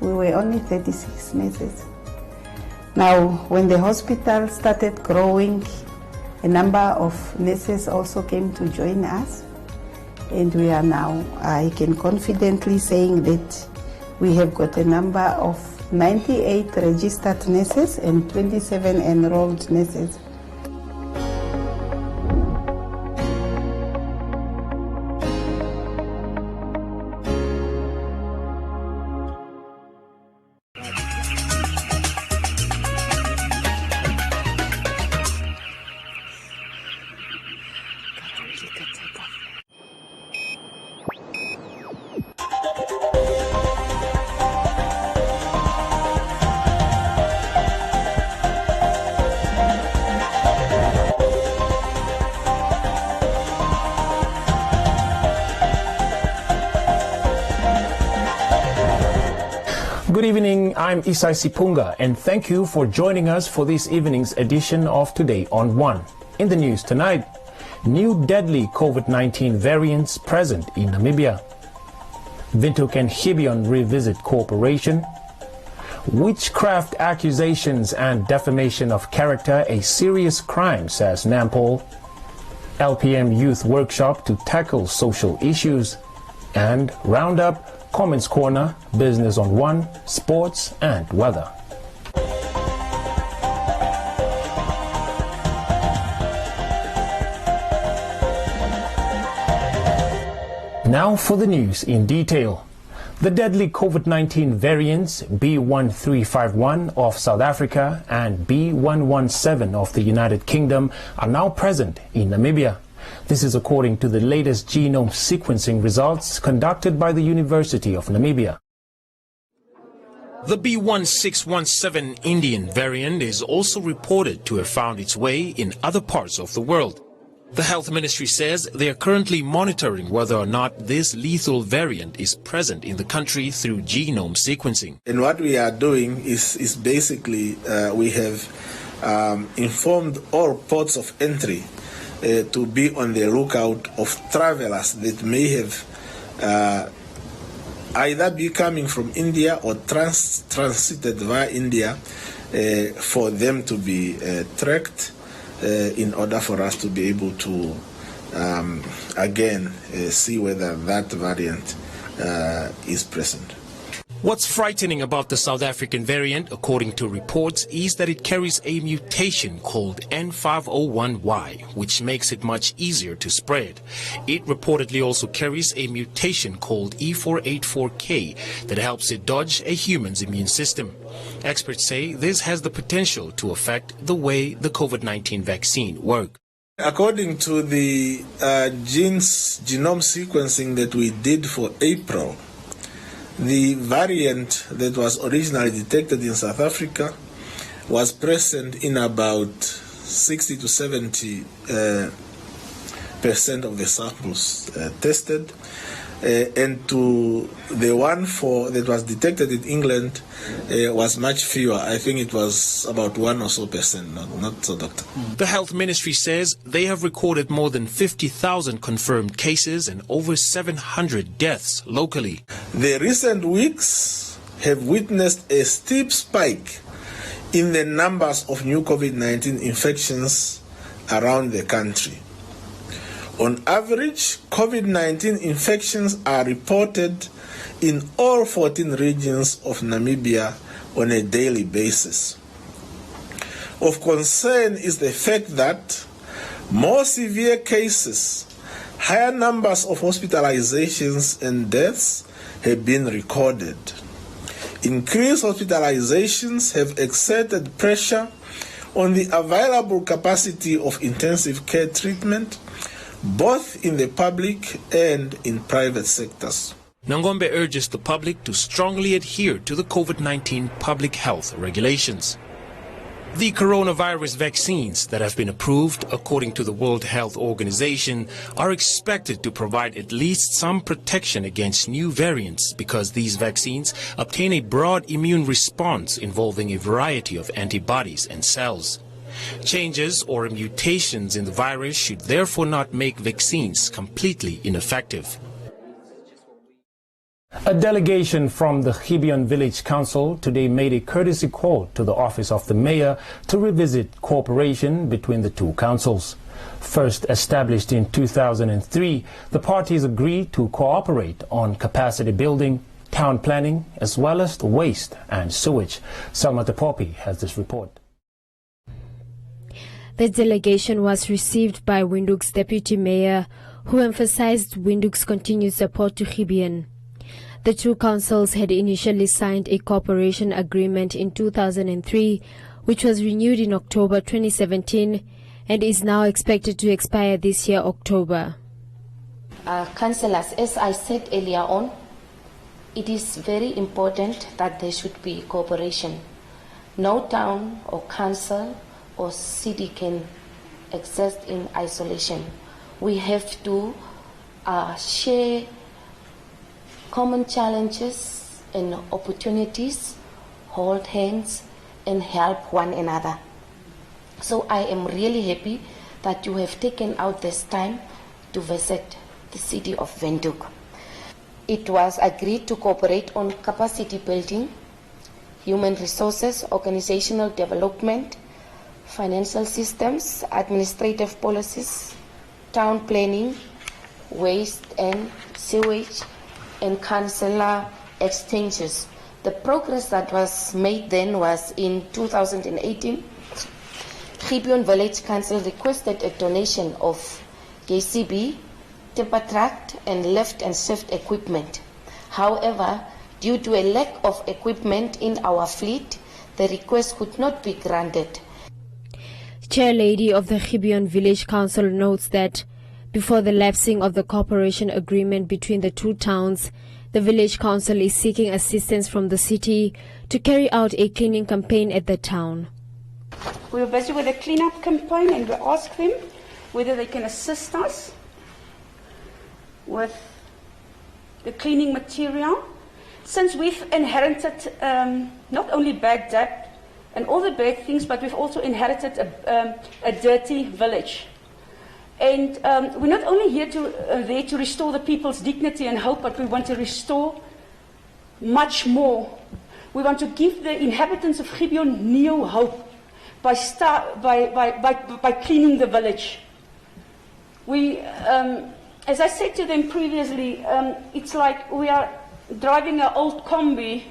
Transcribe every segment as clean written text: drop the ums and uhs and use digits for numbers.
we were only 36 nurses. Now, when the hospital started growing, a number of nurses also came to join us, and we are now, I can confidently saying that we have got a number of 98 registered nurses and 27 enrolled nurses. Good evening, I'm Isai Sipunga, and thank you for joining us for this evening's edition of Today on One. In the news tonight, new deadly COVID-19 variants present in Namibia. Windhoek and Gibeon revisit cooperation. Witchcraft accusations and defamation of character a serious crime, says Nampol. LPM Youth Workshop to tackle social issues. And Roundup, Comments Corner, Business on One, Sports and Weather. Now for the news in detail. The deadly COVID-19 variants B1351 of South Africa and B117 of the United Kingdom are now present in Namibia. This is according to the latest genome sequencing results conducted by the University of Namibia. The B1617 Indian variant is also reported to have found its way in other parts of the world. The Health Ministry says they are currently monitoring whether or not this lethal variant is present in the country through genome sequencing. And what we are doing is basically we have informed all ports of entry to be on the lookout of travelers that may have either be coming from India or transited via India for them to be tracked in order for us to be able to again see whether that variant is present. What's frightening about the South African variant, according to reports, is that it carries a mutation called N501Y, which makes it much easier to spread. It reportedly also carries a mutation called E484K that helps it dodge a human's immune system. Experts say this has the potential to affect the way the COVID-19 vaccine works. According to the genome sequencing that we did for April, the variant that was originally detected in South Africa was present in about 60 to 70% of the samples tested, and to the one that was detected in England was much fewer. I think it was about 1% or so, not so, Doctor. The Health Ministry says they have recorded more than 50,000 confirmed cases and over 700 deaths locally. The recent weeks have witnessed a steep spike in the numbers of new COVID-19 infections around the country. On average, COVID-19 infections are reported in all 14 regions of Namibia on a daily basis. Of concern is the fact that more severe cases, higher numbers of hospitalizations and deaths have been recorded. Increased hospitalizations have exerted pressure on the available capacity of intensive care treatment, both in the public and in private sectors. Nangombe urges the public to strongly adhere to the COVID-19 public health regulations. The coronavirus vaccines that have been approved, according to the World Health Organization, are expected to provide at least some protection against new variants because these vaccines obtain a broad immune response involving a variety of antibodies and cells. Changes or mutations in the virus should therefore not make vaccines completely ineffective. A delegation from the Hygiene Village Council today made a courtesy call to the office of the mayor to revisit cooperation between the two councils. First established in 2003, the parties agreed to cooperate on capacity building, town planning, as well as waste and sewage. Salma Tepopi has this report. The delegation was received by Windhoek's deputy mayor, who emphasized Windhoek's continued support to Hygiene. The two councils had initially signed a cooperation agreement in 2003, which was renewed in October 2017 and is now expected to expire this year, October. Councillors, as I said earlier on, it is very important that there should be cooperation. No town or council or city can exist in isolation. We have to share common challenges and opportunities, hold hands and help one another. So I am really happy that you have taken out this time to visit the city of Windhoek. It was agreed to cooperate on capacity building, human resources, organizational development, financial systems, administrative policies, town planning, waste and sewage, and councillor exchanges. The progress that was made then was in 2018. Hygiene Village Council requested a donation of JCB, timber truck and lift and shift equipment. However, due to a lack of equipment in our fleet, the request could not be granted. Chair Lady of the Hygiene Village Council notes that before the lapsing of the cooperation agreement between the two towns, the village council is seeking assistance from the city to carry out a cleaning campaign at the town. We were busy with a clean-up campaign and we asked them whether they can assist us with the cleaning material. Since we've inherited not only bad debt and all the bad things, but we've also inherited a dirty village. And we're not only here there to restore the people's dignity and hope, but we want to restore much more. We want to give the inhabitants of Hygiene new hope by cleaning the village. We, as I said to them previously, it's like we are driving an old combi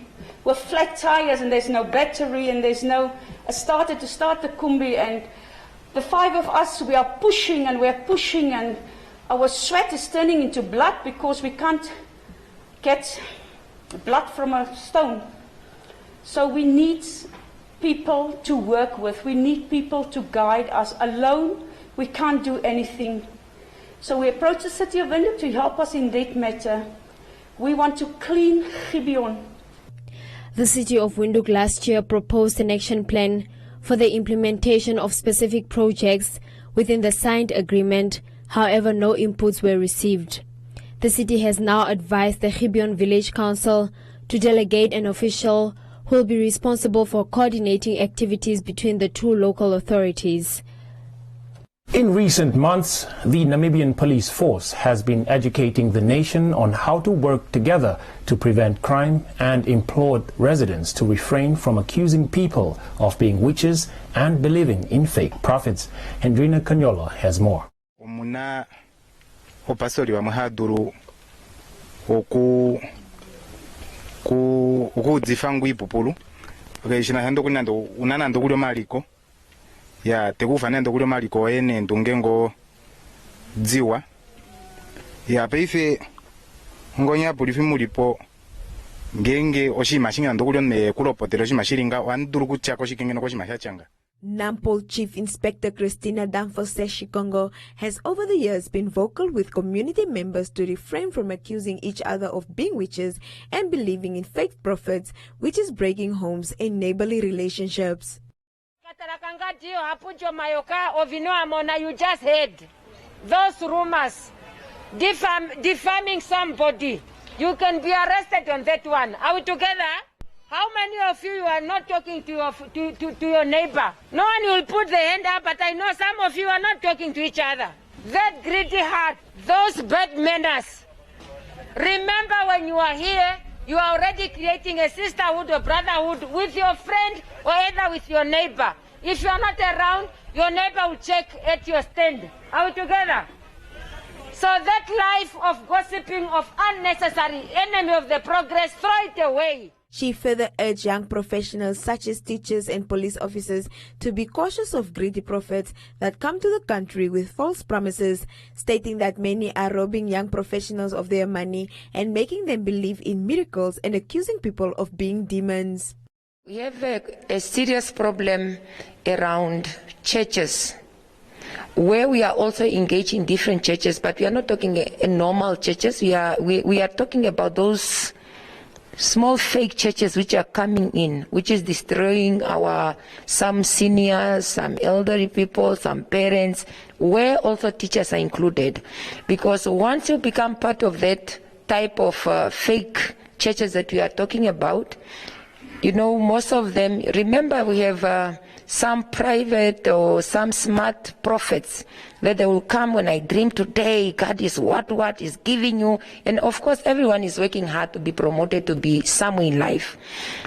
with flat tires and there's no battery and there's no starter to start the combi, and the five of us, we are pushing and our sweat is turning into blood because we can't get blood from a stone. So we need people to work with. We need people to guide us. Alone, we can't do anything. So we approach the city of Windhoek to help us in that matter. We want to clean Hygiene. The city of Windhoek last year proposed an action plan for the implementation of specific projects within the signed agreement. However, no inputs were received. The city has now advised the Hygiene Village Council to delegate an official who will be responsible for coordinating activities between the two local authorities. In recent months, the Namibian police force has been educating the nation on how to work together to prevent crime and implored residents to refrain from accusing people of being witches and believing in fake prophets. Hendrina Kanyolo has more. Ya tekufanya ndo kule maliko ene ndungengo dziwa ya peife ngonya pulifi mulipo ngenge oshima shinga ndo kule ne kulopotero shima shiringa wanduru kuchako shikengeno koshima shachanga. Nampol Chief Inspector Christina Danfosse Shikongo has over the years been vocal with community members to refrain from accusing each other of being witches and believing in fake prophets, which is breaking homes and neighborly relationships. You just heard those rumors defaming somebody. You can be arrested on that one. Are we together? How many of you are not talking to your neighbor? No one will put the hand up, but I know some of you are not talking to each other. That greedy heart, those bad manners, Remember, when you are here, you are already creating a sisterhood or brotherhood with your friend or either with your neighbor. If you are not around, your neighbor will check at your stand. Are we together? So that life of gossiping, of unnecessary enemy of the progress, throw it away. She further urged young professionals such as teachers and police officers to be cautious of greedy prophets that come to the country with false promises, stating that many are robbing young professionals of their money and making them believe in miracles and accusing people of being demons. We have a serious problem around churches, where we are also engaged in different churches, but we are not talking in normal churches. We are talking about those small fake churches which are coming in, which is destroying some seniors, some elderly people, some parents, where also teachers are included. Because once you become part of that type of fake churches that we are talking about, you know, most of them, remember we have some private or some smart prophets that they will come when I dream today, God is what is giving you. And of course, everyone is working hard to be promoted to be somewhere in life.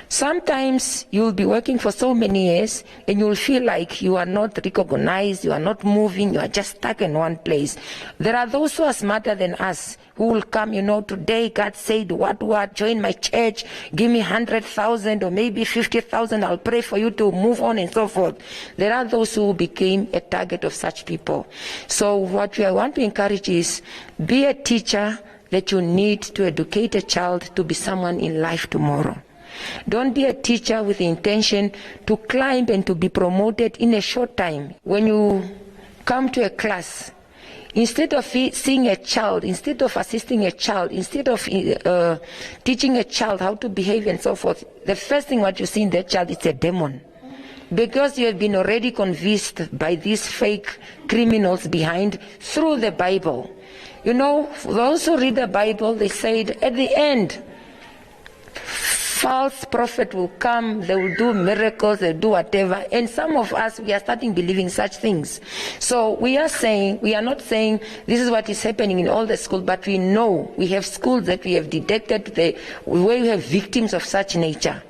Sometimes you'll be working for so many years and you'll feel like you are not recognized, you are not moving, you are just stuck in one place. There are those who are smarter than us who will come, you know, today God said what, join my church, give me 100,000 or maybe 50,000, I'll pray for you to move on and so forth. There are those who became a target of such people. So what I want to encourage is, be a teacher that you need to educate a child to be someone in life tomorrow. Don't be a teacher with the intention to climb and to be promoted in a short time. When you come to a class, instead of seeing a child, instead of assisting a child, instead of teaching a child how to behave and so forth, the first thing what you see in that child is a demon. Because you have been already convinced by these fake criminals behind through the Bible. You know, those who read the Bible, they said at the end, false prophet will come, they will do miracles, they'll do whatever. And some of us, we are starting believing such things. So we are not saying this is what is happening in all the schools, but we know we have schools that we have detected where we have victims of such nature.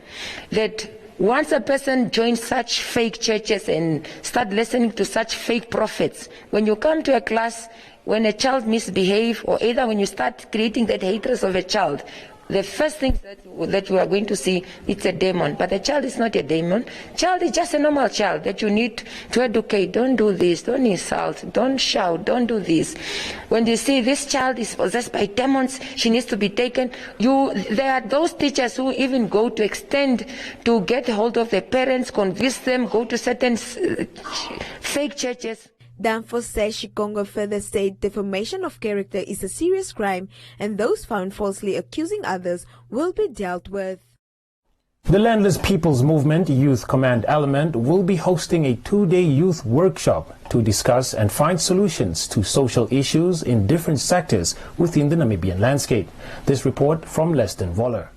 That once a person joins such fake churches and start listening to such fake prophets, when you come to a class, when a child misbehaves, or either when you start creating that hatred of a child, the first thing that you are going to see, it's a demon. But the child is not a demon. Child is just a normal child that you need to educate. Don't do this, don't insult, don't shout, don't do this. When you see this child is possessed by demons, she needs to be taken. There are those teachers who even go to extend to get hold of the parents, convince them, go to certain fake churches. Danforth says Shikongo further said defamation of character is a serious crime and those found falsely accusing others will be dealt with. The Landless People's Movement Youth Command Element will be hosting a 2-day youth workshop to discuss and find solutions to social issues in different sectors within the Namibian landscape. This report from Leston Voller.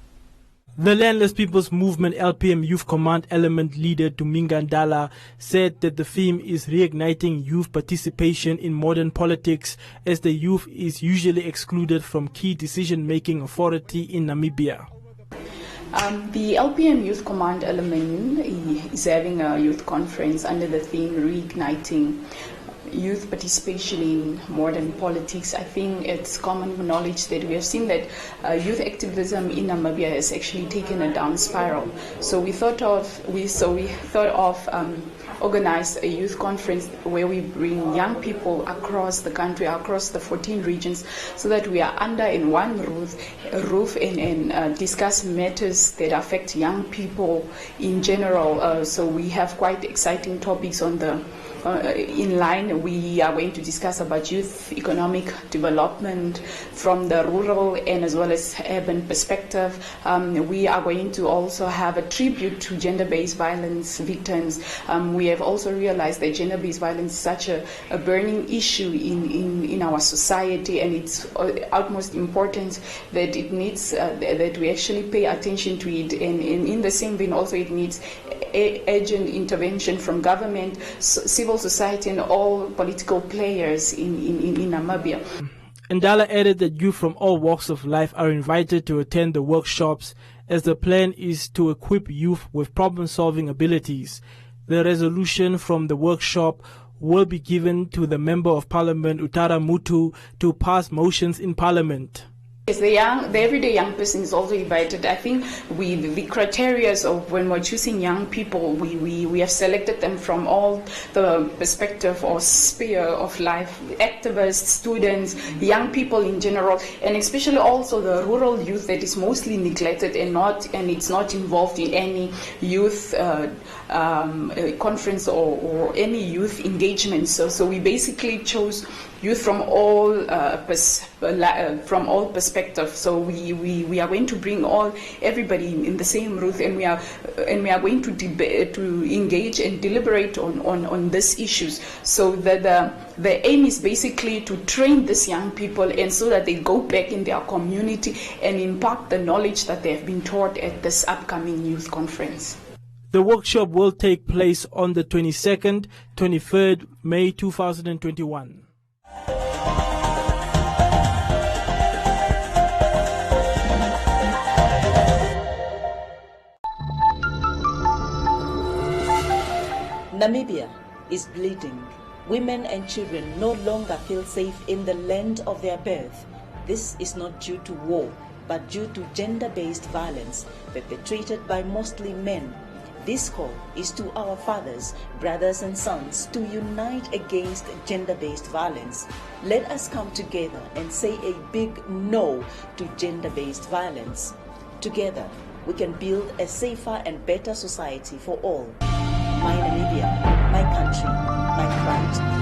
The Landless People's Movement LPM Youth Command Element leader Tuminga Ndala said that the theme is reigniting youth participation in modern politics, as the youth is usually excluded from key decision-making authority in Namibia. The LPM Youth Command Element is having a youth conference under the theme Reigniting Youth Participation in Modern Politics. I think it's common knowledge that we have seen that youth activism in Namibia has actually taken a down spiral. So we thought of organize a youth conference where we bring young people across the country, across the 14 regions, so that we are under in one roof and discuss matters that affect young people in general. So we have quite exciting topics on the in line. We are going to discuss about youth economic development from the rural and as well as urban perspective. We are going to also have a tribute to gender-based violence victims. We have also realized that gender-based violence is such a burning issue in our society, and it's utmost important that it needs that we actually pay attention to it, and in the same vein also it needs urgent intervention from government, civil society and all political players in Namibia. Ndala added that youth from all walks of life are invited to attend the workshops, as the plan is to equip youth with problem-solving abilities. The resolution from the workshop will be given to the Member of Parliament Utara Mutu to pass motions in Parliament. Yes, the everyday young person is also invited. I think the criteria of when we're choosing young people, we have selected them from all the perspective or sphere of life, activists, students, young people in general, and especially also the rural youth that is mostly neglected and it's not involved in any youth conference or any youth engagement. So we basically chose youth from all perspectives. So we are going to bring everybody in the same room, and we are going to debate, to engage and deliberate on these issues. So that the aim is basically to train these young people, and so that they go back in their community and impart the knowledge that they have been taught at this upcoming youth conference. The workshop will take place on the 22nd, 23rd May 2021. Namibia is bleeding. Women and children no longer feel safe in the land of their birth. This is not due to war, but due to gender-based violence perpetrated by mostly men. This call is to our fathers, brothers and sons to unite against gender-based violence. Let us come together and say a big no to gender-based violence. Together, we can build a safer and better society for all. My Namibia, my country, my pride.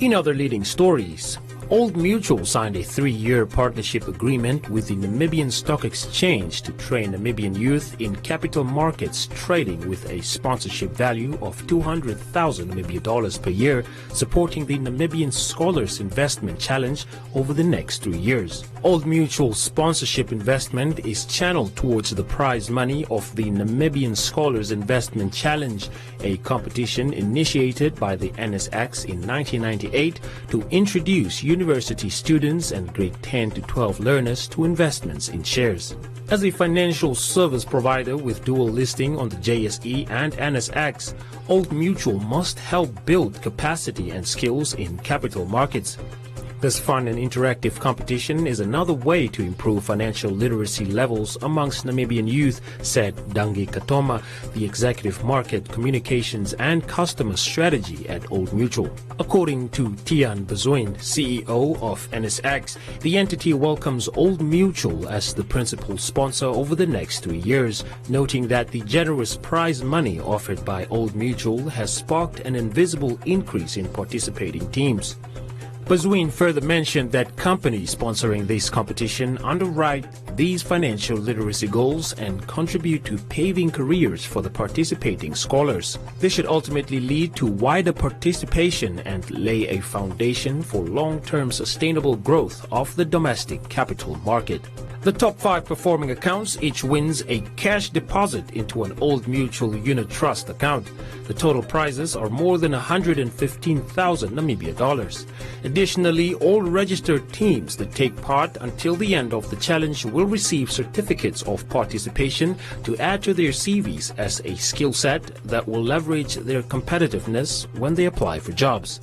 In other leading stories, Old Mutual signed a 3-year partnership agreement with the Namibian Stock Exchange to train Namibian youth in capital markets trading with a sponsorship value of 200,000 Namibia dollars per year, supporting the Namibian Scholars Investment Challenge over the next 3 years. Old Mutual sponsorship investment is channeled towards the prize money of the Namibian Scholars Investment Challenge, a competition initiated by the NSX in 1998 to introduce university students and grade 10 to 12 learners to investments in shares. As a financial service provider with dual listing on the JSE and NSX, Old Mutual must help build capacity and skills in capital markets. This fun and interactive competition is another way to improve financial literacy levels amongst Namibian youth, said Dangi Katoma, the Executive Market Communications and Customer Strategy at Old Mutual. According to Tian Bazoin, CEO of NSX, the entity welcomes Old Mutual as the principal sponsor over the next 3 years, noting that the generous prize money offered by Old Mutual has sparked an invisible increase in participating teams. Bazoin further mentioned that companies sponsoring this competition underwrite these financial literacy goals and contribute to paving careers for the participating scholars. This should ultimately lead to wider participation and lay a foundation for long-term sustainable growth of the domestic capital market. The top 5 performing accounts each wins a cash deposit into an Old Mutual unit trust account. The total prizes are more than 115,000 Namibia dollars. Additionally, all registered teams that take part until the end of the challenge will receive certificates of participation to add to their CVs as a skill set that will leverage their competitiveness when they apply for jobs.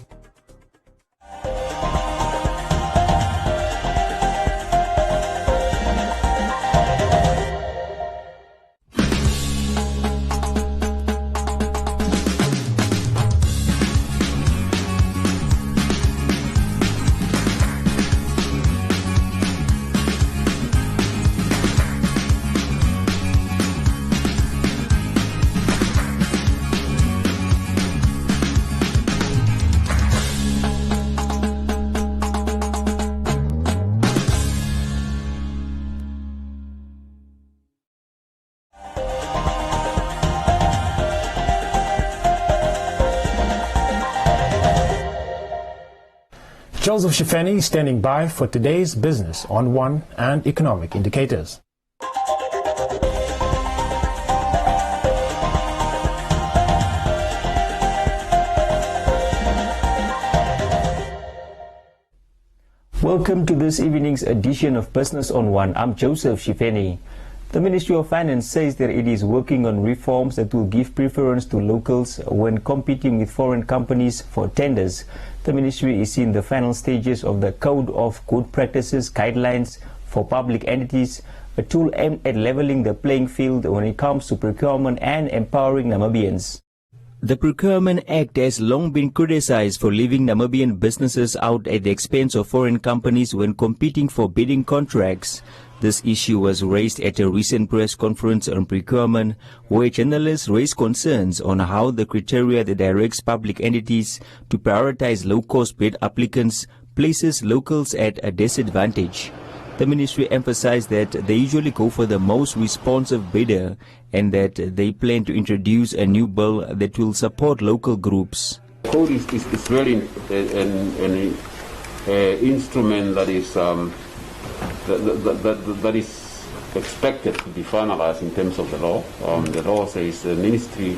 Joseph Shifeni standing by for today's Business on One and economic indicators. Welcome to this evening's edition of Business on One. I'm Joseph Shifeni. The Ministry of Finance says that it is working on reforms that will give preference to locals when competing with foreign companies for tenders. The ministry is in the final stages of the Code of Good Practices guidelines for public entities, a tool aimed at leveling the playing field when it comes to procurement and empowering Namibians. The Procurement Act has long been criticized for leaving Namibian businesses out at the expense of foreign companies when competing for bidding contracts. This issue was raised at a recent press conference on procurement, where journalists raised concerns on how the criteria that directs public entities to prioritize low-cost bid applicants places locals at a disadvantage. The ministry emphasized that they usually go for the most responsive bidder and that they plan to introduce a new bill that will support local groups. Code is really an instrument that is that is expected to be finalized in terms of the law. The law says the ministry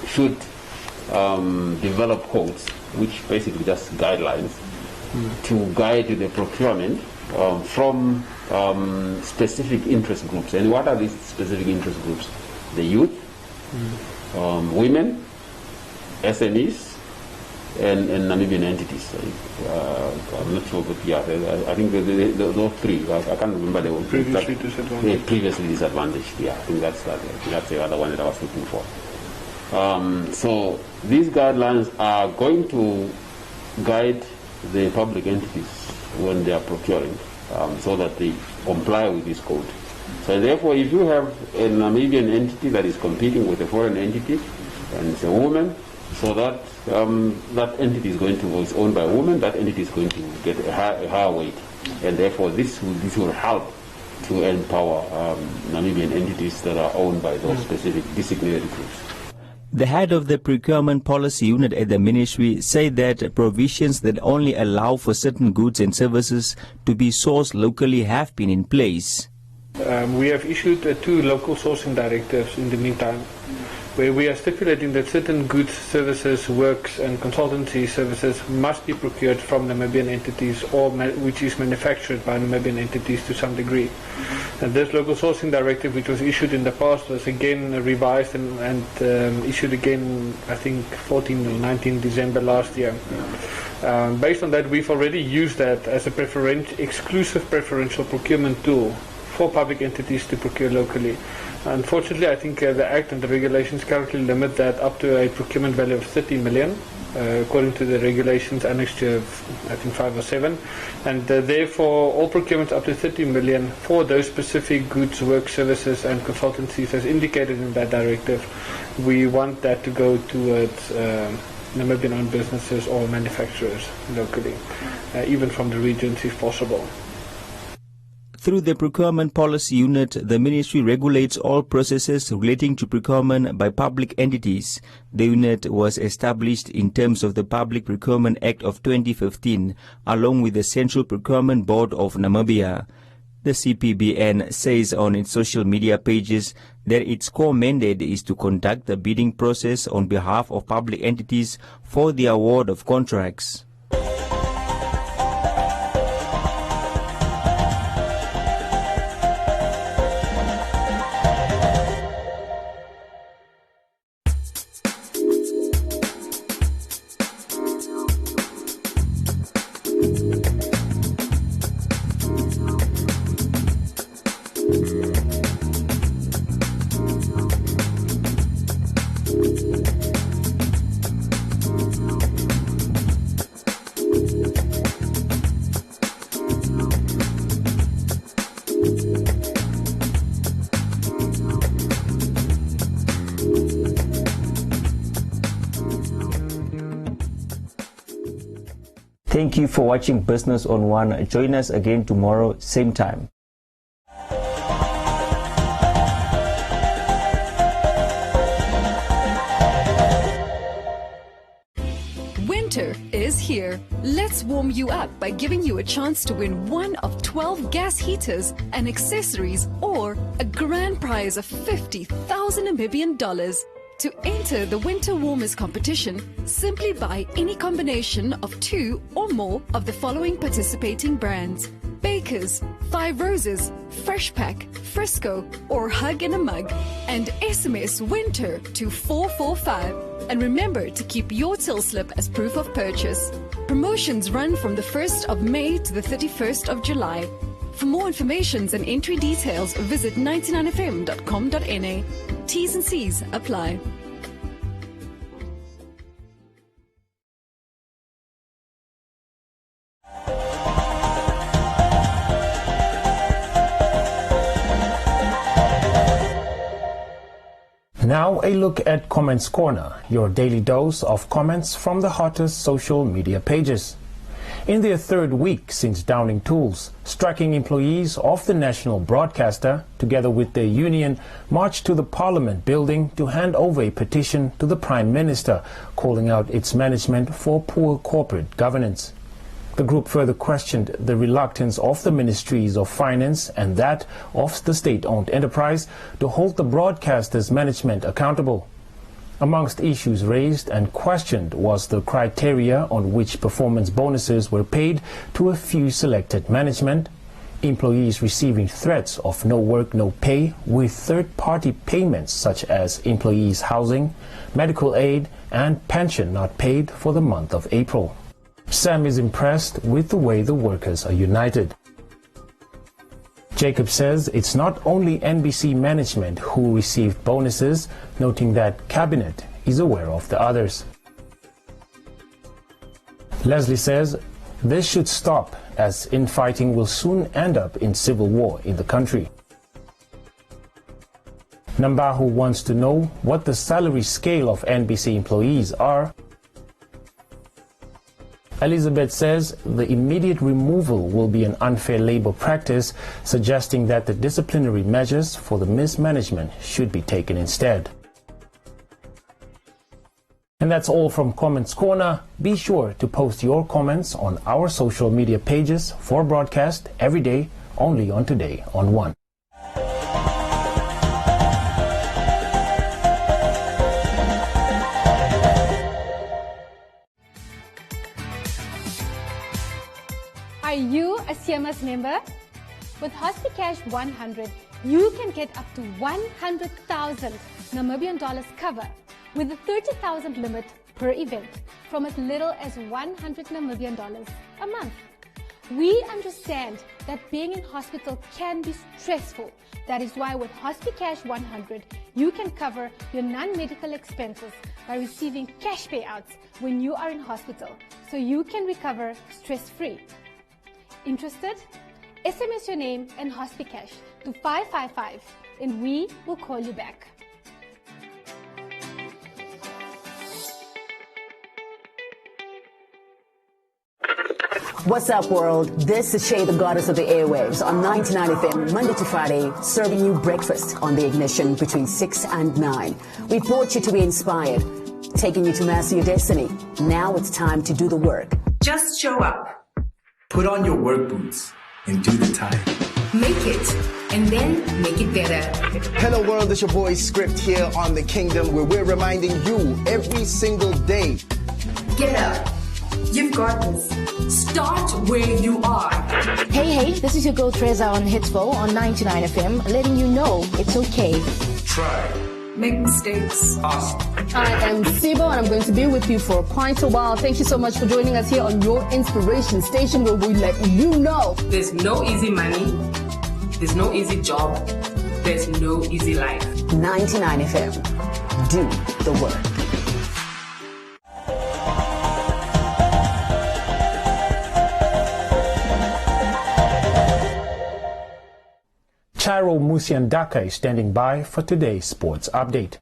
should develop codes, which basically just guidelines to guide the procurement from specific interest groups. And what are these specific interest groups? The youth, women, SMEs, and Namibian entities. I'm not sure, but yeah, I think those three. I can't remember the previously disadvantaged. Yeah, I think that's the other one that I was looking for. So these guidelines are going to guide the public entities when they are procuring, so that they comply with this code. So therefore, if you have a Namibian entity that is competing with a foreign entity, and it's a woman, so that that entity is owned by a woman, that entity is going to get a higher weight, and therefore this will help to empower Namibian entities that are owned by those specific designated groups. The head of the Procurement Policy Unit at the ministry said that provisions that only allow for certain goods and services to be sourced locally have been in place. We have issued 2 local sourcing directives in the meantime, where we are stipulating that certain goods, services, works and consultancy services must be procured from Namibian entities or which is manufactured by Namibian entities to some degree. And this local sourcing directive, which was issued in the past, was again revised and issued again, I think, 14 or 19 December last year. Based on that, we've already used that as a exclusive preferential procurement tool for public entities to procure locally. Unfortunately, I think the Act and the regulations currently limit that up to a procurement value of 30 million, according to the regulations annexed to, I think, 5 or 7. And therefore, all procurements up to 30 million for those specific goods, work, services and consultancies as indicated in that directive, we want that to go towards Namibian-owned businesses or manufacturers locally, even from the regions if possible. Through the Procurement Policy Unit, the ministry regulates all processes relating to procurement by public entities. The unit was established in terms of the Public Procurement Act of 2015, along with the Central Procurement Board of Namibia. The CPBN says on its social media pages that its core mandate is to conduct the bidding process on behalf of public entities for the award of contracts. Thank you for watching Business on One. Join us again tomorrow, same time. winter is here. Let's warm you up by giving you a chance to win one of 12 gas heaters and accessories or a grand prize of 50,000 Namibian dollars. To enter the Winter Warmers competition, simply buy any combination of 2 or more of the following participating brands: Baker's, Five Roses, Fresh Pack, Frisco, or Hug in a Mug, and SMS WINTER to 445. And remember to keep your till slip as proof of purchase. Promotions run from the 1st of May to the 31st of July. For more information and entry details, visit 99fm.com.na. T's and C's apply. Now a look at Comments Corner, your daily dose of comments from the hottest social media pages. In their third week since downing tools, striking employees of the national broadcaster, together with their union, marched to the Parliament building to hand over a petition to the Prime Minister, calling out its management for poor corporate governance. The group further questioned the reluctance of the Ministries of Finance and that of the state-owned enterprise to hold the broadcaster's management accountable. Amongst issues raised and questioned was the criteria on which performance bonuses were paid to a few selected management, employees receiving threats of no work, no pay, with third-party payments such as employees' housing, medical aid, and pension not paid for the month of April. Sam is impressed with the way the workers are united. Jacob says it's not only NBC management who received bonuses, noting that Cabinet is aware of the others. Leslie says this should stop, as infighting will soon end up in civil war in the country. Nambahu wants to know what the salary scale of NBC employees are. Elizabeth says the immediate removal will be an unfair labor practice, suggesting that the disciplinary measures for the mismanagement should be taken instead. And that's all from Comments Corner. Be sure to post your comments on our social media pages for broadcast every day, only on Today on One. Are you a CMS member? With HospiCash 100, you can get up to 100,000 Namibian dollars cover with a 30,000 limit per event from as little as 100 Namibian dollars a month. We understand that being in hospital can be stressful. That is why with HospiCash 100, you can cover your non-medical expenses by receiving cash payouts when you are in hospital, so you can recover stress-free. Interested? SMS your name and HospiCash to 555 and we will call you back. What's up, world? This is Shay, the goddess of the airwaves, on 99 FM, Monday to Friday, serving you breakfast on the ignition between 6 and 9. We brought you to be inspired, taking you to master your destiny. Now it's time to do the work. Just show up. Put on your work boots and do the time. Make it, and then make it better. Hello world, it's your boy Script here on The Kingdom, where we're reminding you every single day. Get up. You've got this. Start where you are. Hey, this is your girl Treza on Hitsville on 99 FM, letting you know it's okay. Try. Make mistakes. Ask. I am Sibo and I'm going to be with you for quite a while. Thank you so much for joining us here on your inspiration station, where we let you know there's no easy money, there's no easy job, there's no easy life. 99 FM. Do the work. Charo Musiandaka is standing by for today's sports update.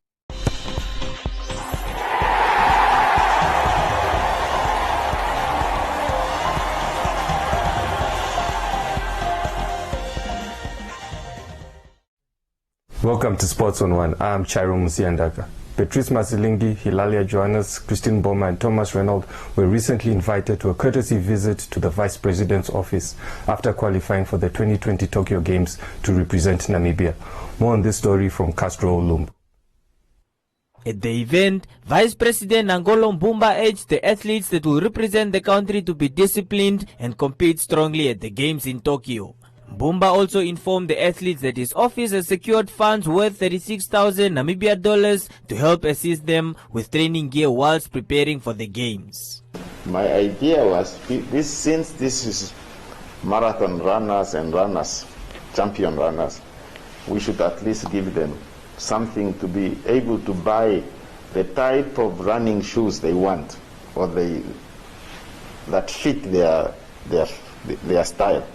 Welcome to Sports on One. I'm Charo Musiandaka. Patrice Masilingi, Hilalia Johannes, Christine Boma and Thomas Reynolds were recently invited to a courtesy visit to the Vice President's office after qualifying for the 2020 Tokyo Games to represent Namibia. More on this story from Castro Olumbu. At the event, Vice President Nangolo Mbumba urged the athletes that will represent the country to be disciplined and compete strongly at the Games in Tokyo. Mbumba also informed the athletes that his office has secured funds worth 36,000 Namibia dollars to help assist them with training gear whilst preparing for the Games. My idea was, since this is marathon runners and champion runners, we should at least give them something to be able to buy the type of running shoes they want, or that fit their style.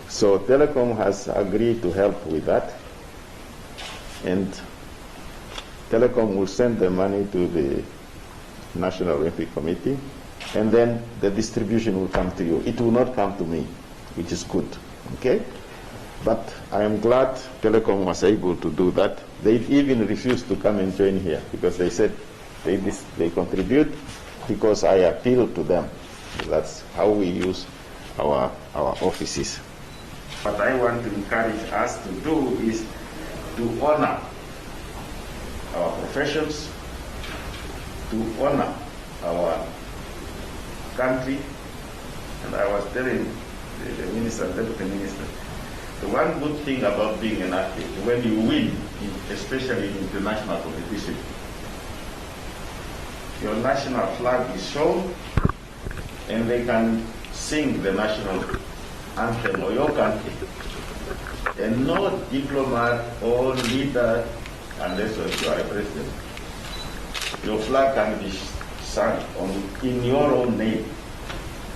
So Telecom has agreed to help with that, and Telecom will send the money to the National Olympic Committee, and then the distribution will come to you. It will not come to me, which is good, okay? But I am glad Telecom was able to do that. They even refused to come and join here because they said they contribute because I appeal to them. That's how we use our offices. What I want to encourage us to do is to honor our professions, to honor our country. And I was telling the minister, deputy minister, the one good thing about being an athlete, when you win, especially in international competition, your national flag is shown and they can sing the national anthem of your country. And no diplomat or leader, unless you are a president, your flag can be sung in your own name.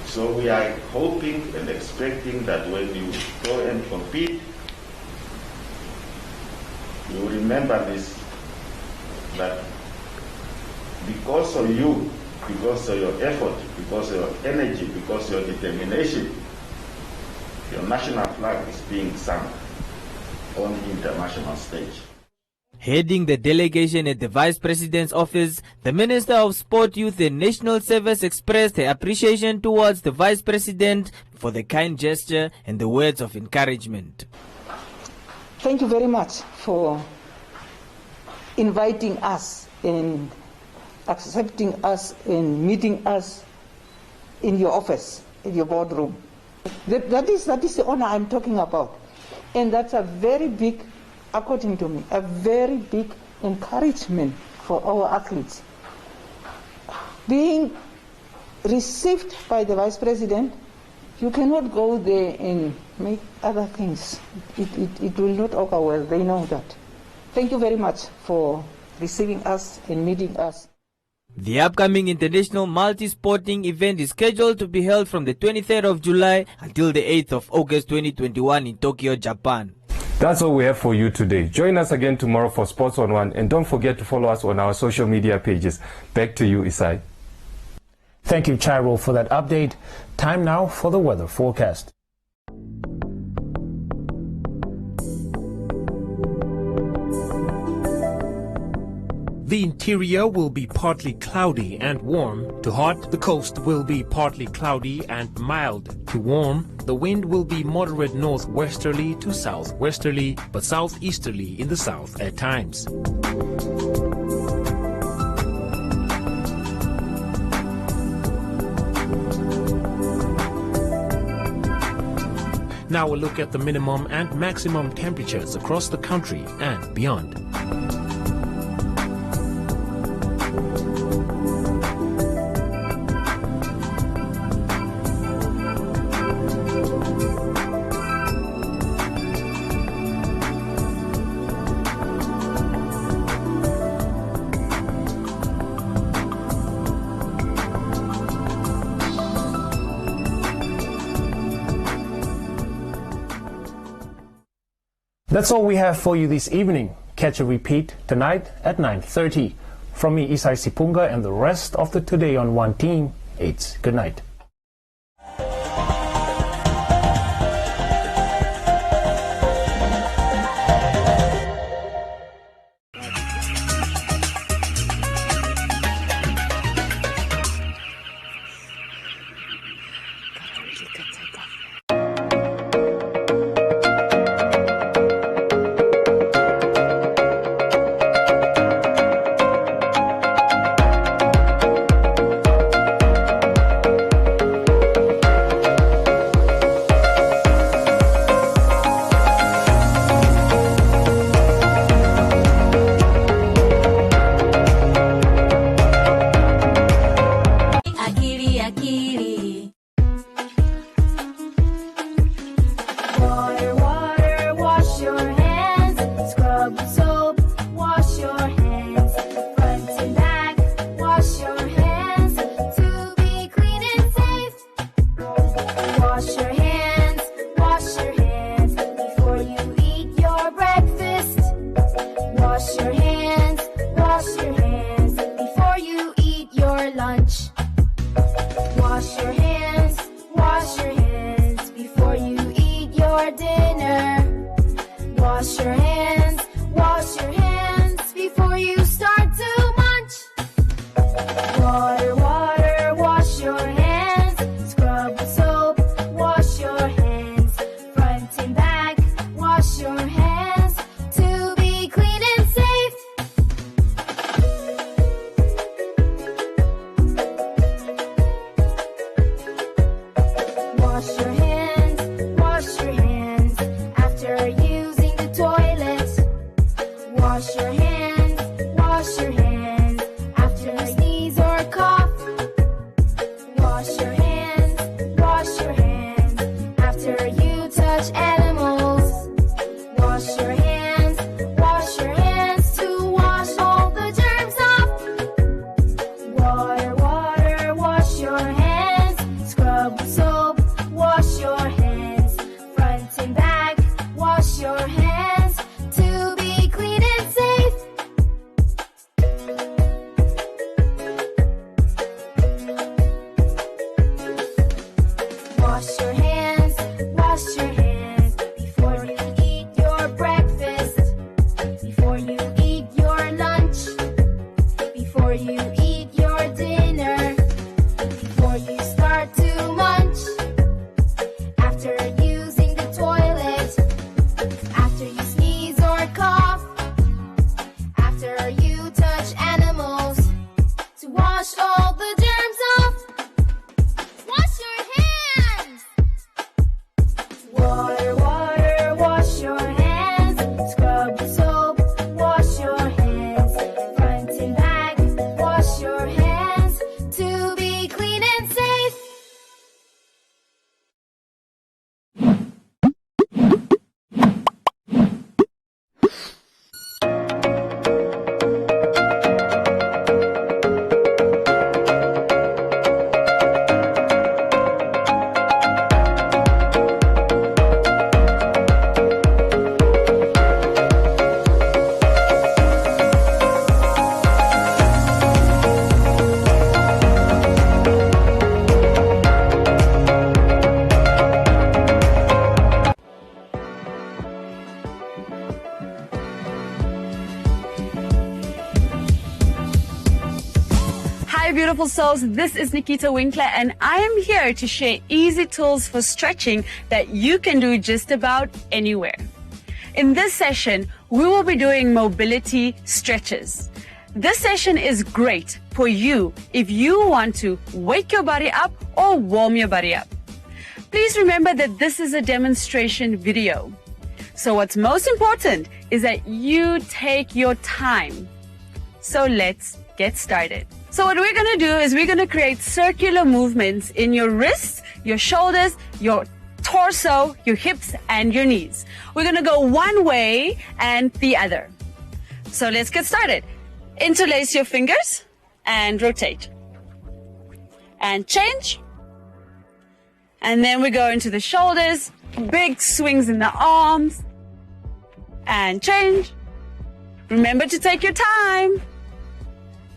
So we are hoping and expecting that when you go and compete, you remember this, that because of you, because of your effort, because of your energy, because of your determination, your national flag is being sung on the international stage. Heading the delegation at the Vice President's office, the Minister of Sport, Youth and National Service expressed her appreciation towards the Vice President for the kind gesture and the words of encouragement. Thank you very much for inviting us and accepting us and meeting us in your office, in your boardroom. That is the honor I'm talking about. And that's a very big, according to me, a very big encouragement for our athletes. Being received by the Vice President, you cannot go there and make other things. It will not occur well, they know that. Thank you very much for receiving us and meeting us. The upcoming international multi-sporting event is scheduled to be held from the 23rd of July until the 8th of August 2021 in Tokyo, Japan. That's all we have for you today. Join us again tomorrow for Sports on One, and don't forget to follow us on our social media pages. Back to you, Isai. Thank you, Chairo, for that update. Time now for the weather forecast. The interior will be partly cloudy and warm to hot. The coast will be partly cloudy and mild to warm. The wind will be moderate northwesterly to southwesterly, but southeasterly in the south at times. Now we'll look at the minimum and maximum temperatures across the country and beyond. That's all we have for you this evening. Catch a repeat tonight at 9:30. From me, Isai Sipunga, and the rest of the Today on One team, it's good night. you touch animals to wash all the germs off. Wash your hands. Water, water, wash your hands. Scrub with soap, wash your hands. Front and back, wash your hands to be clean and safe. Hi beautiful souls, this is Nikita Winkler and I am here to share easy tools for stretching that you can do just about anywhere. In this session, we will be doing mobility stretches. This session is great for you if you want to wake your body up or warm your body up. Please remember that this is a demonstration video. So what's most important is that you take your time. So let's get started. So what we're going to do is we're going to create circular movements in your wrists, your shoulders, your torso, your hips, and your knees. We're going to go one way and the other. So let's get started. Interlace your fingers and rotate. And change. And then we go into the shoulders, big swings in the arms. And change. Remember to take your time.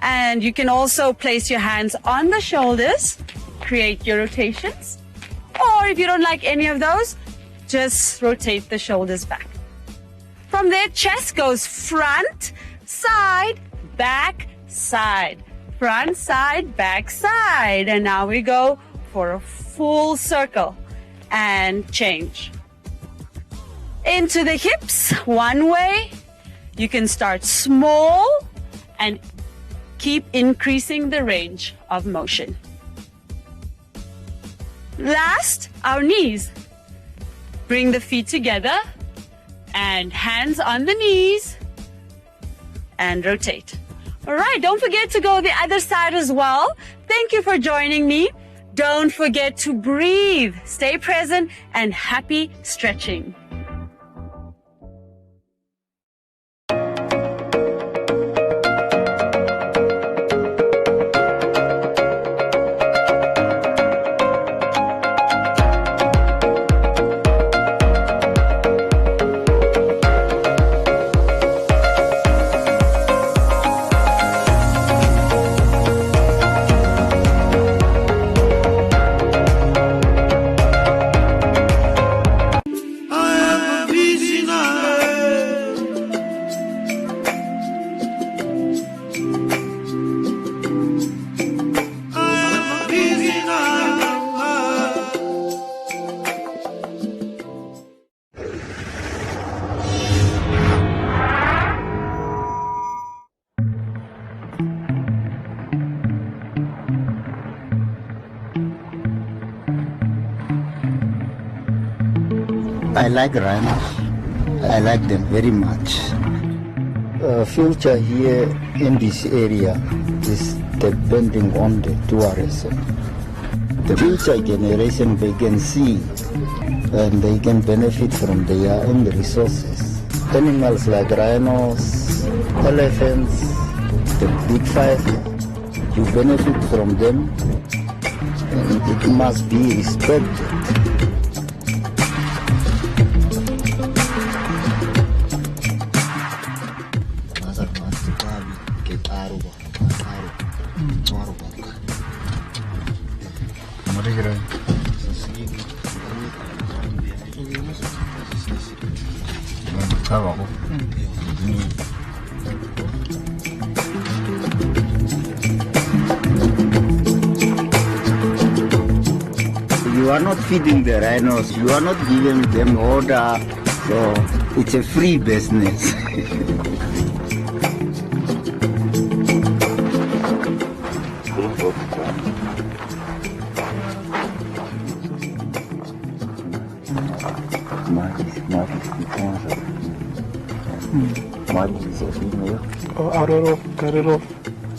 And you can also place your hands on the shoulders, create your rotations. Or if you don't like any of those, just rotate the shoulders back. From there, chest goes front, side, back, side. Front, side, back, side. And now we go for a full circle and change. Into the hips, one way. You can start small and keep increasing the range of motion. Last, our knees. Bring the feet together and hands on the knees and rotate. All right, don't forget to go the other side as well. Thank you for joining me. Don't forget to breathe. Stay present and happy stretching. I like rhinos. I like them very much. Future here in this area is depending on the tourism. The future generation, they can see and they can benefit from their own resources. Animals like rhinos, elephants, the big five, you benefit from them and it must be respected. You are not feeding the rhinos, you are not giving them order, so it's a free business.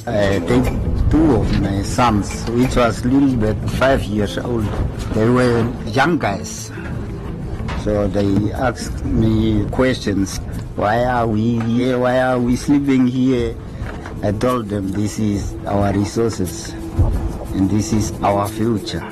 I take 2 of my sons, which was little bit 5 years old. They were young guys. So they asked me questions. Why are we here? Why are we sleeping here? I told them this is our resources and this is our future.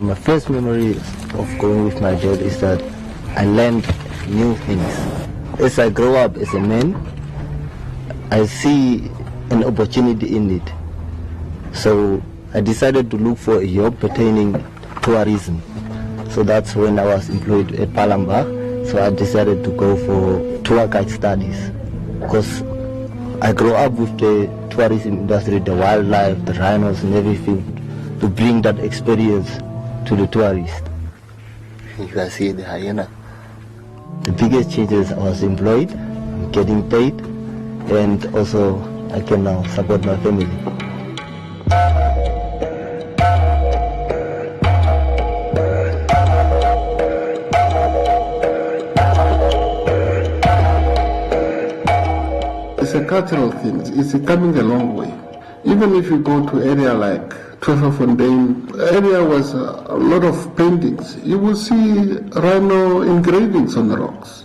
My first memory of going with my dad is that I learned new things. As I grow up as a man, I see an opportunity in it. So I decided to look for a job pertaining to tourism. So that's when I was employed at Palamba. So I decided to go for tour guide studies, because I grew up with the tourism industry, the wildlife, the rhinos and everything, to bring that experience to the tourists. You can see the hyena. The biggest changes, I was employed, getting paid, and also I can now support my family. It's a cultural thing. It's coming a long way. Even if you go to area like Tweefontein, area was a lot of paintings. You will see rhino engravings on the rocks.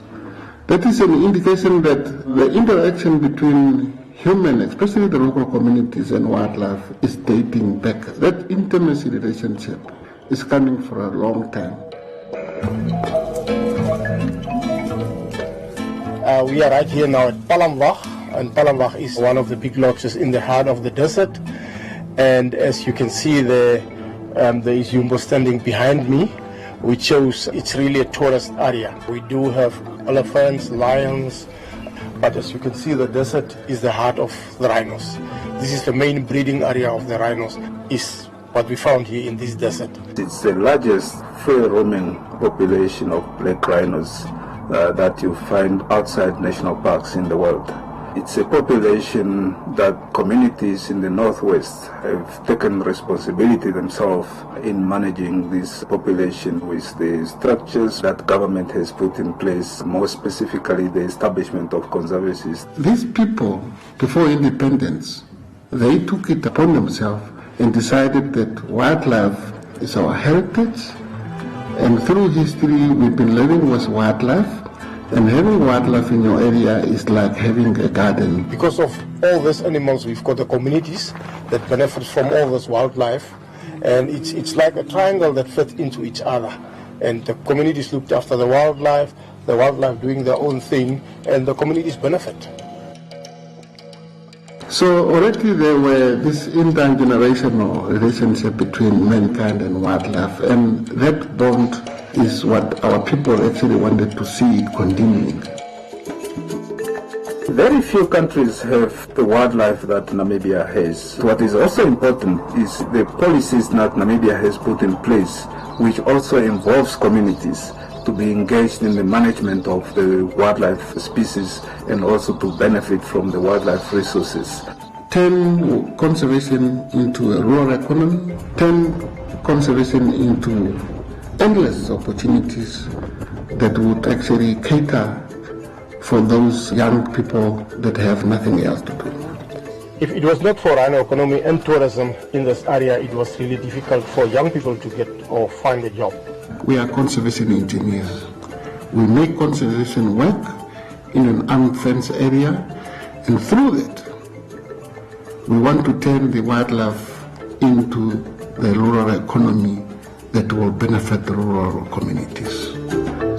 That is an indication that the interaction between human, especially the local communities, and wildlife is dating back. That intimacy relationship is coming for a long time. We are right here now at Palamba, and Palamba is one of the big lodges in the heart of the desert. And as you can see there is Jumbo standing behind me, which shows it's really a tourist area. We do have elephants, lions, but as you can see, the desert is the heart of the rhinos. This is the main breeding area of the rhinos, is what we found here in this desert. It's the largest free-roaming population of black rhinos that you find outside national parks in the world. It's a population that communities in the northwest have taken responsibility themselves in managing this population with the structures that government has put in place, more specifically the establishment of conservancies. These people, before independence, they took it upon themselves and decided that wildlife is our heritage, and through history we've been living with wildlife. And having wildlife in your area is like having a garden. Because of all these animals, we've got the communities that benefit from all this wildlife, and it's like a triangle that fits into each other. And the communities looked after the wildlife doing their own thing, and the communities benefit. So already there were this intergenerational relationship between mankind and wildlife, and that bond is what our people actually wanted to see it continuing. Very few countries have the wildlife that Namibia has. What is also important is the policies that Namibia has put in place, which also involves communities to be engaged in the management of the wildlife species and also to benefit from the wildlife resources. Turn conservation into a rural economy, turn conservation into endless opportunities that would actually cater for those young people that have nothing else to do. If it was not for rhino economy and tourism in this area, it was really difficult for young people to get or find a job. We are conservation engineers. We make conservation work in an unfenced area, and through that, we want to turn the wildlife into the rural economy that will benefit the rural communities.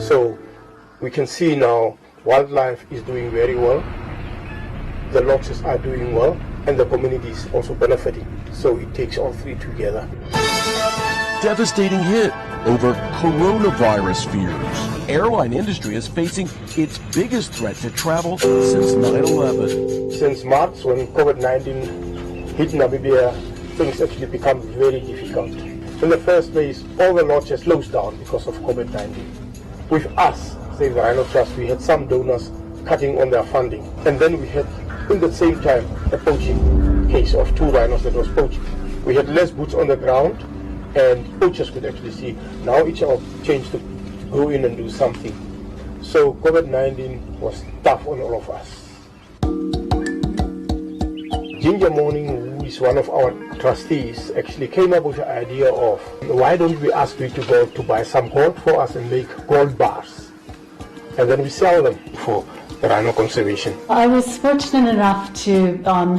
So we can see now wildlife is doing very well, the lodges are doing well, and the community is also benefiting. So it takes all three together. devastating hit over coronavirus fears. Airline industry is facing its biggest threat to travel since 9/11. Since March, when COVID-19 hit Namibia, things actually become very difficult. In the first place, all the lodges closed down because of COVID-19. With us, Save the Rhino Trust, we had some donors cutting on their funding. And then we had, in the same time, a poaching case of 2 rhinos that was poached. We had less boots on the ground, and poachers could actually see. Now each of changed to go in and do something. So COVID-19 was tough on all of us. Ginger Morning, who is one of our trustees, actually came up with the idea of, why don't we ask you to go to buy some gold for us and make gold bars, and then we sell them for the rhino conservation. I was fortunate enough to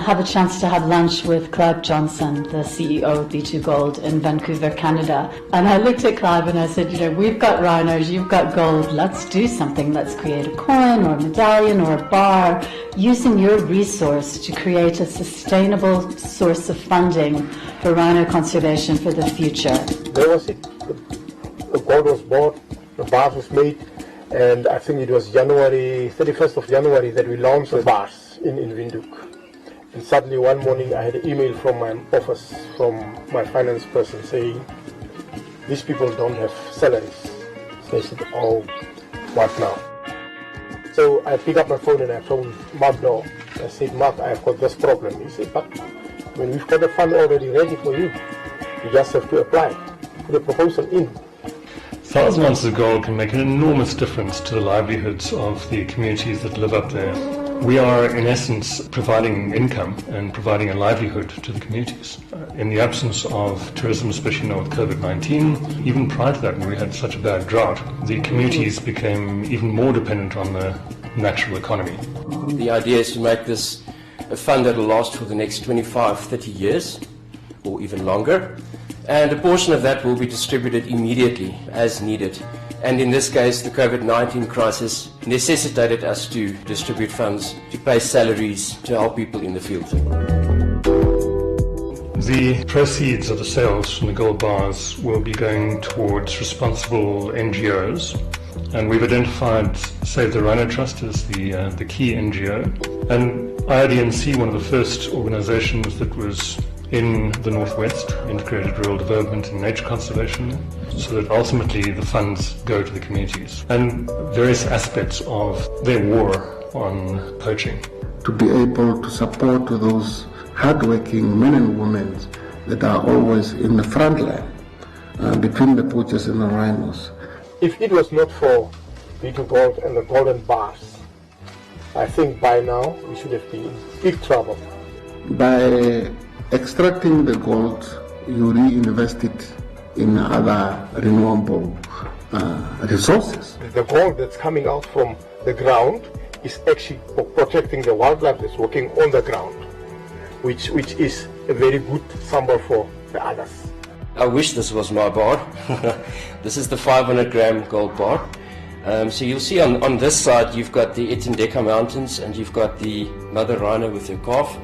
have a chance to have lunch with Clive Johnson, the CEO of B2 Gold in Vancouver, Canada. And I looked at Clive and I said, you know, we've got rhinos, you've got gold, let's do something. Let's create a coin or a medallion or a bar using your resource to create a sustainable source of funding for rhino conservation for the future. There was it. The gold was bought, the bars was made, and I think it was 31st of January that we launched the bars in Windhoek. And suddenly one morning I had an email from my office, from my finance person, saying, these people don't have salaries. So I said, oh, what now? So I picked up my phone and I phoned Mark Law. I said, Mark, I've got this problem. He said, but when we've got the fund already ready for you, you just have to apply, put the proposal in. 1,000 ounces of gold can make an enormous difference to the livelihoods of the communities that live up there. We are, in essence, providing income and providing a livelihood to the communities. In the absence of tourism, especially now with COVID-19, even prior to that, when we had such a bad drought, the communities became even more dependent on the natural economy. The idea is to make this a fund that will last for the next 25, 30 years, or even longer. And a portion of that will be distributed immediately as needed. And in this case, the COVID-19 crisis necessitated us to distribute funds to pay salaries to help people in the field. The proceeds of the sales from the gold bars will be going towards responsible NGOs. And we've identified Save the Rhino Trust as the key NGO. And IRDNC, one of the first organizations that was in the Northwest, Integrated Rural Development and Nature Conservation, so that ultimately the funds go to the communities and various aspects of their war on poaching. To be able to support those hardworking men and women that are always in the front line between the poachers and the rhinos. If it was not for B2 Gold and the golden bars, I think by now we should have been in big trouble. By extracting the gold, you reinvest it in other renewable resources. The gold that's coming out from the ground is actually protecting the wildlife that's working on the ground, which is a very good symbol for the others. I wish this was my bar. This is the 500 gram gold bar. So you'll see on this side you've got the Itindeka Mountains and you've got the mother rhino with her calf.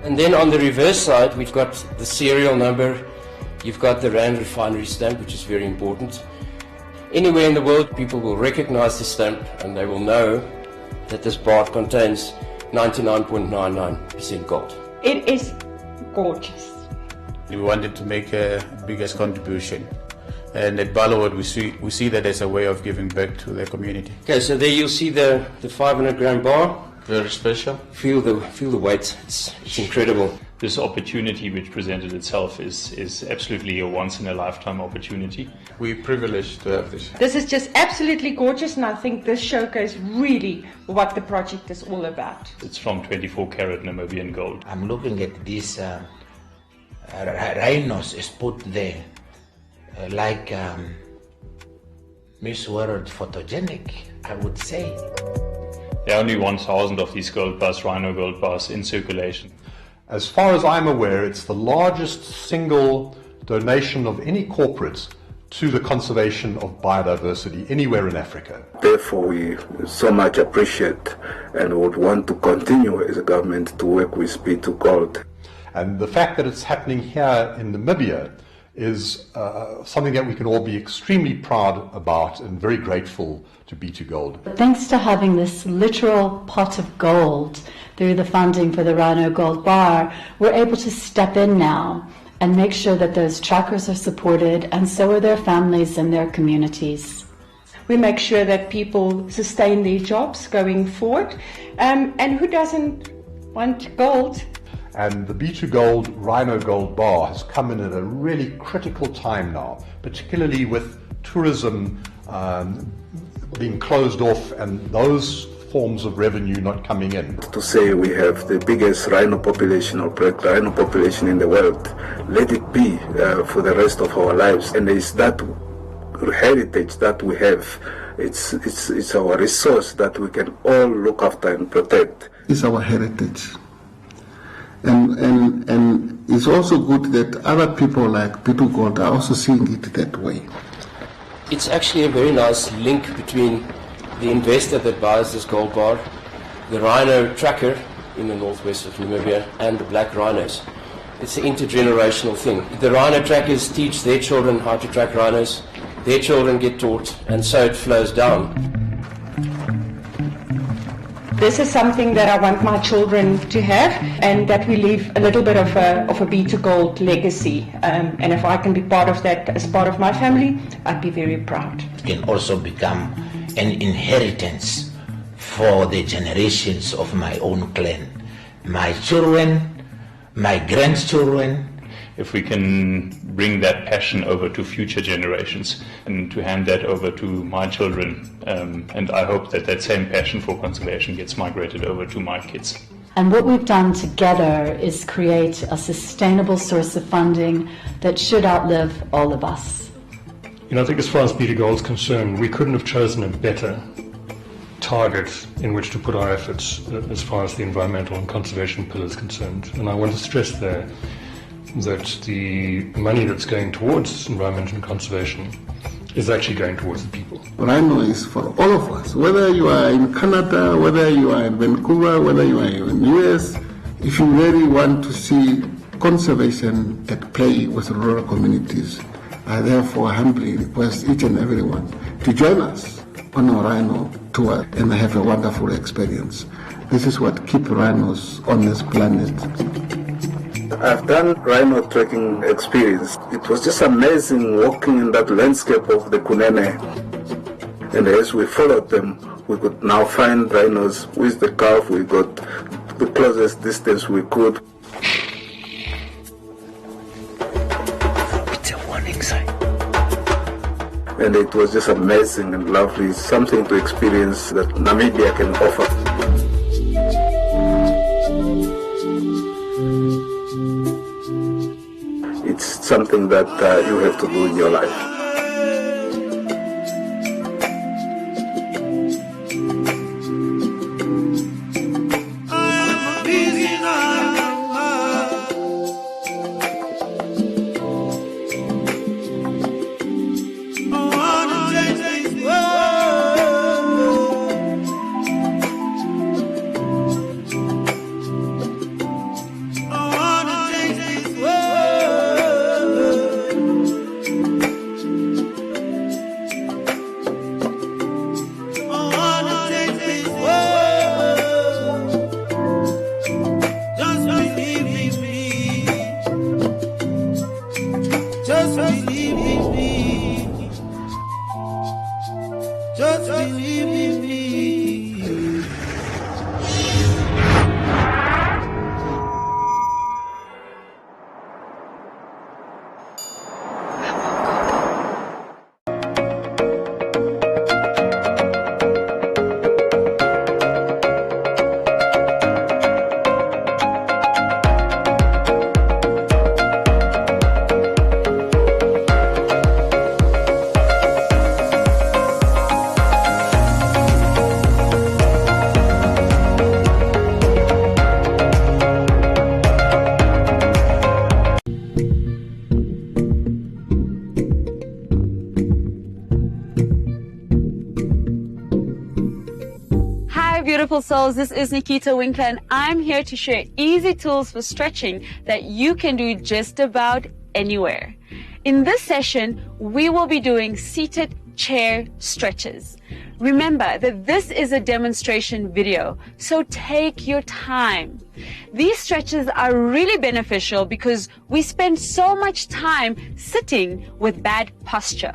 And then on the reverse side, we've got the serial number, you've got the Rand refinery stamp, which is very important. Anywhere in the world, people will recognize the stamp and they will know that this bar contains 99.99% gold. It is gorgeous. We wanted to make a biggest contribution. And at Ballowwood, we see that as a way of giving back to the community. Okay, so there you'll see the 500 gram bar. Very special. Feel the weight. It's incredible. This opportunity which presented itself is absolutely a once-in-a-lifetime opportunity. We're privileged to have this. This is just absolutely gorgeous, and I think this showcase really what the project is all about. It's from 24 karat Namibian gold. I'm looking at these rhinos is put there like Miss World photogenic, I would say. There are only 1,000 of these gold bars, rhino gold bars, in circulation. As far as I'm aware, it's the largest single donation of any corporate to the conservation of biodiversity anywhere in Africa. Therefore, we so much appreciate and would want to continue as a government to work with B2 Gold. And the fact that it's happening here in Namibia is something that we can all be extremely proud about and very grateful to B2Gold. Thanks to having this literal pot of gold through the funding for the Rhino Gold Bar, we're able to step in now and make sure that those trackers are supported, and so are their families and their communities. We make sure that people sustain their jobs going forward. And who doesn't want gold? And the B2Gold Rhino Gold Bar has come in at a really critical time now, particularly with tourism being closed off and those forms of revenue not coming in. To say we have the biggest rhino population or black rhino population in the world, let it be for the rest of our lives. And it's that heritage that we have. It's our resource that we can all look after and protect. It's our heritage. And it's also good that other people like B2Gold are also seeing it that way. It's actually a very nice link between the investor that buys this gold bar, the rhino tracker in the northwest of Namibia, and the black rhinos. It's an intergenerational thing. The rhino trackers teach their children how to track rhinos, their children get taught, and so it flows down. This is something that I want my children to have, and that we leave a little bit of a B2Gold legacy. And if I can be part of that as part of my family, I'd be very proud. It can also become an inheritance for the generations of my own clan. My children, my grandchildren. If we can bring that passion over to future generations and to hand that over to my children, and I hope that that same passion for conservation gets migrated over to my kids. And what we've done together is create a sustainable source of funding that should outlive all of us. You know, I think as far as B2Gold is concerned, we couldn't have chosen a better target in which to put our efforts as far as the environmental and conservation pillar is concerned. And I want to stress there that the money that's going towards environment and conservation is actually going towards the people. Rhino is for all of us, whether you are in Canada, whether you are in Vancouver, whether you are in the US. If you really want to see conservation at play with rural communities, I therefore humbly request each and everyone to join us on our Rhino tour and have a wonderful experience. This is what keeps rhinos on this planet. I've done rhino trekking experience. It was just amazing walking in that landscape of the Kunene. And as we followed them, we could now find rhinos with the calf. We got the closest distance we could. It's a warning sign. And it was just amazing and lovely, something to experience that Namibia can offer. It's something that you have to do in your life. souls, this is Nikita Winkler and I'm here to share easy tools for stretching that you can do just about anywhere. In this session, we will be doing seated chair stretches. Remember that this is a demonstration video, so take your time. These stretches are really beneficial because we spend so much time sitting with bad posture.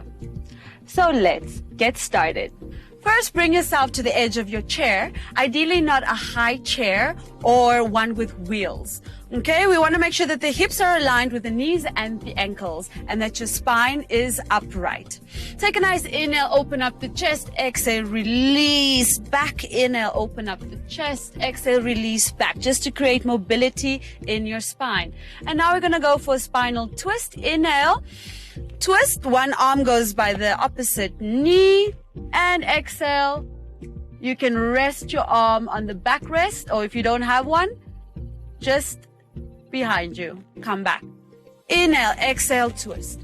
So let's get started. First, bring yourself to the edge of your chair, ideally not a high chair or one with wheels. Okay, we want to make sure that the hips are aligned with the knees and the ankles and that your spine is upright. Take a nice inhale, open up the chest, exhale, release back. Inhale, open up the chest, exhale, release back, just to create mobility in your spine. And now we're going to go for a spinal twist. Inhale, twist, one arm goes by the opposite knee, and exhale. You can rest your arm on the backrest, or if you don't have one, just behind you. Come back. Inhale, exhale, twist.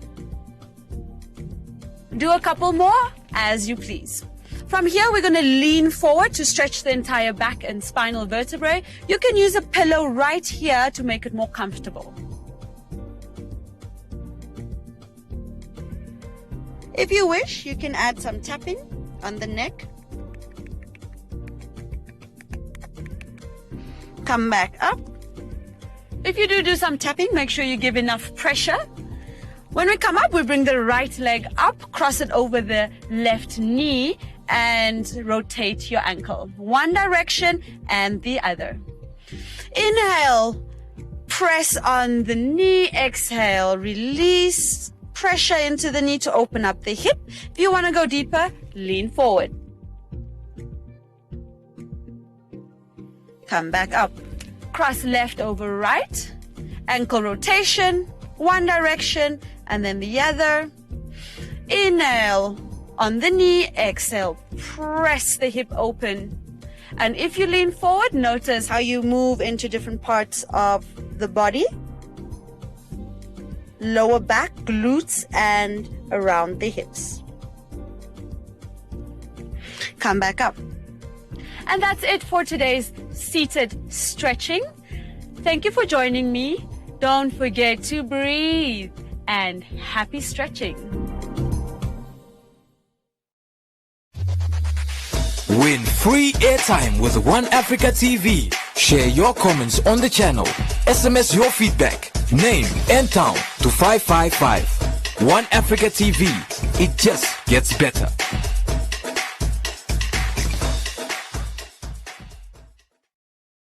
Do a couple more as you please. From here, we're going to lean forward to stretch the entire back and spinal vertebrae. You can use a pillow right here to make it more comfortable. If you wish, you can add some tapping on the neck. Come back up. If you do some tapping, make sure you give enough pressure. When we come up, we bring the right leg up, cross it over the left knee, and rotate your ankle. One direction and the other. Inhale, press on the knee. Exhale, release. Pressure into the knee to open up the hip. If you want to go deeper, lean forward. Come back up. Cross left over right. Ankle rotation. One direction and then the other. Inhale on the knee. Exhale. Press the hip open. And if you lean forward, notice how you move into different parts of the body. Lower back, glutes, and around the hips. Come back up. And that's it for today's seated stretching. Thank you for joining me. Don't forget to breathe and happy stretching. Win free airtime with One Africa TV. Share your comments on the channel. SMS your feedback, name and town to 555. One Africa TV. It just gets better.